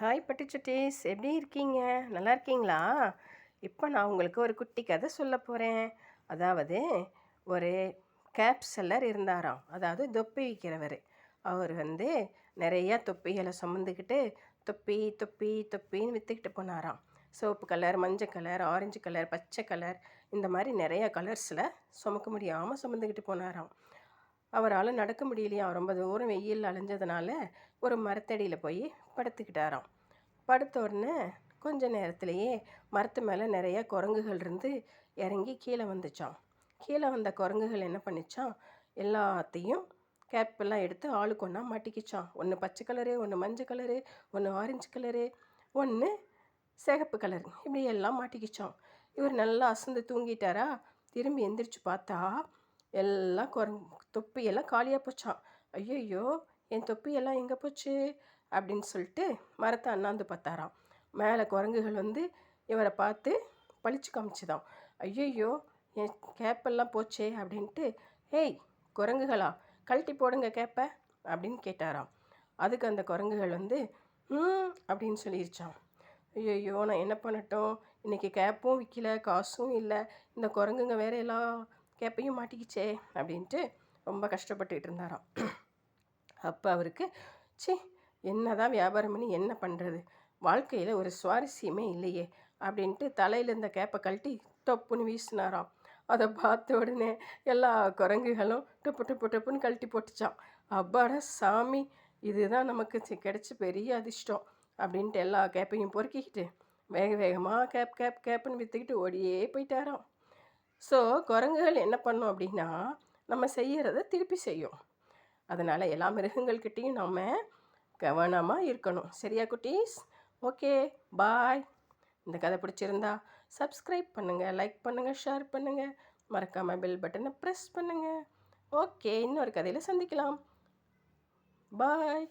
Hi பட்டுச்சுட்டீஸ், எப்படி இருக்கீங்க? நல்லா இருக்கீங்களா? இப்போ நான் உங்களுக்கு ஒரு குட்டி கதை சொல்ல போகிறேன். அதாவது ஒரு கேப் செல்லர் இருந்தாராம். அதாவது தொப்பி விற்கிறவர். அவர் நிறையா தொப்பிகளை சுமந்துக்கிட்டு தொப்பி தொப்பி தொப்பின்னு விற்றுக்கிட்டு போனாராம். சிவப்பு கலர், மஞ்சள் கலர், ஆரஞ்சு கலர், பச்சை கலர், இந்த மாதிரி நிறையா கலர்ஸில் சுமக்க முடியாமல் சுமந்துக்கிட்டு போனாராம். அவரால் நடக்க முடியலையாம். ரொம்ப தூரம் வெயில் அலைஞ்சதுனால ஒரு மரத்தடியில் போய் படுத்துக்கிட்டாராம். படுத்த உடனே கொஞ்ச நேரத்திலேயே மரத்து மேலே நிறைய குரங்குகள் இருந்து இறங்கி கீழே வந்துச்சான். கீழே வந்த குரங்குகள் என்ன பண்ணிச்சான், எல்லாத்தையும் கேப்பெல்லாம் எடுத்து ஆளுக்கு ஒன்றா மாட்டிக்கிச்சான். ஒன்று பச்சை கலரு, ஒன்று மஞ்சள் கலரு, ஒன்று ஆரஞ்சு கலரு, ஒன்று சிகப்பு கலர், இப்படி எல்லாம் மாட்டிக்கிச்சான். இவர் நல்லா அசந்து தூங்கிட்டாரா. திரும்பி எந்திரிச்சு பார்த்தா எல்லாம் தொப்பியெல்லாம் காலியாக போச்சான். ஐயோ, என் தொப்பியெல்லாம் எங்கே போச்சு அப்படின்னு சொல்லிட்டு மரத்தை அண்ணாந்து பார்த்தாராம். மேலே குரங்குகள் இவரை பார்த்து பளிச்சு காமிச்சுதான். ஐயோ, என் கேப்பெல்லாம் போச்சே அப்படின்ட்டு, ஹேய் குரங்குகளா, கழட்டி போடுங்க கேப்பை அப்படின்னு கேட்டாராம். அதுக்கு அந்த குரங்குகள் அப்படின்னு சொல்லிருச்சான். ஐயோ, நான் என்ன பண்ணட்டும், இன்றைக்கி கேப்பும் விற்கல, காசும் இல்லை, இந்த குரங்குங்க வேற எல்லாம் கேப்பையும் மாட்டிக்கிச்சே அப்படின்ட்டு ரொம்ப கஷ்டப்பட்டுக்கிட்டு இருந்தாராம். அப்போ அவருக்கு என்ன தான் வியாபாரம் பண்ணி என்ன பண்ணுறது, வாழ்க்கையில் ஒரு சுவாரஸ்யமே இல்லையே அப்படின்ட்டு தலையில் இருந்த கேப்பை கழட்டி டொப்புன்னு வீசினாராம். அதை பார்த்த உடனே எல்லா குரங்குகளும் டொப்பு டொப்பு டொப்புன்னு கழட்டி போட்டுச்சான். அப்பாடா சாமி, இதுதான் நமக்கு கிடைச்ச பெரிய அதிர்ஷ்டம் அப்படின்ட்டு எல்லா கேப்பையும் பொறுக்கிக்கிட்டு வேக வேகமாக கேப் கேப் கேப்புன்னு விற்றுக்கிட்டு ஓடியே போயிட்டாராம். ஸோ குரங்குகள் என்ன பண்ணோம் அப்படின்னா, நம்ம செய்கிறத திருப்பி செய்யும். அதனால் எல்லா மிருகங்கள்கிட்டையும் நம்ம கவனமாக இருக்கணும். சரியா குட்டீஸ்? ஓகே, பாய். இந்த கதை பிடிச்சிருந்தா சப்ஸ்கிரைப் பண்ணுங்கள், லைக் பண்ணுங்கள், ஷேர் பண்ணுங்கள், மறக்காமல் பெல் பட்டனை ப்ரெஸ் பண்ணுங்கள். ஓகே, இன்னொரு கதையில் சந்திக்கலாம். பாய்.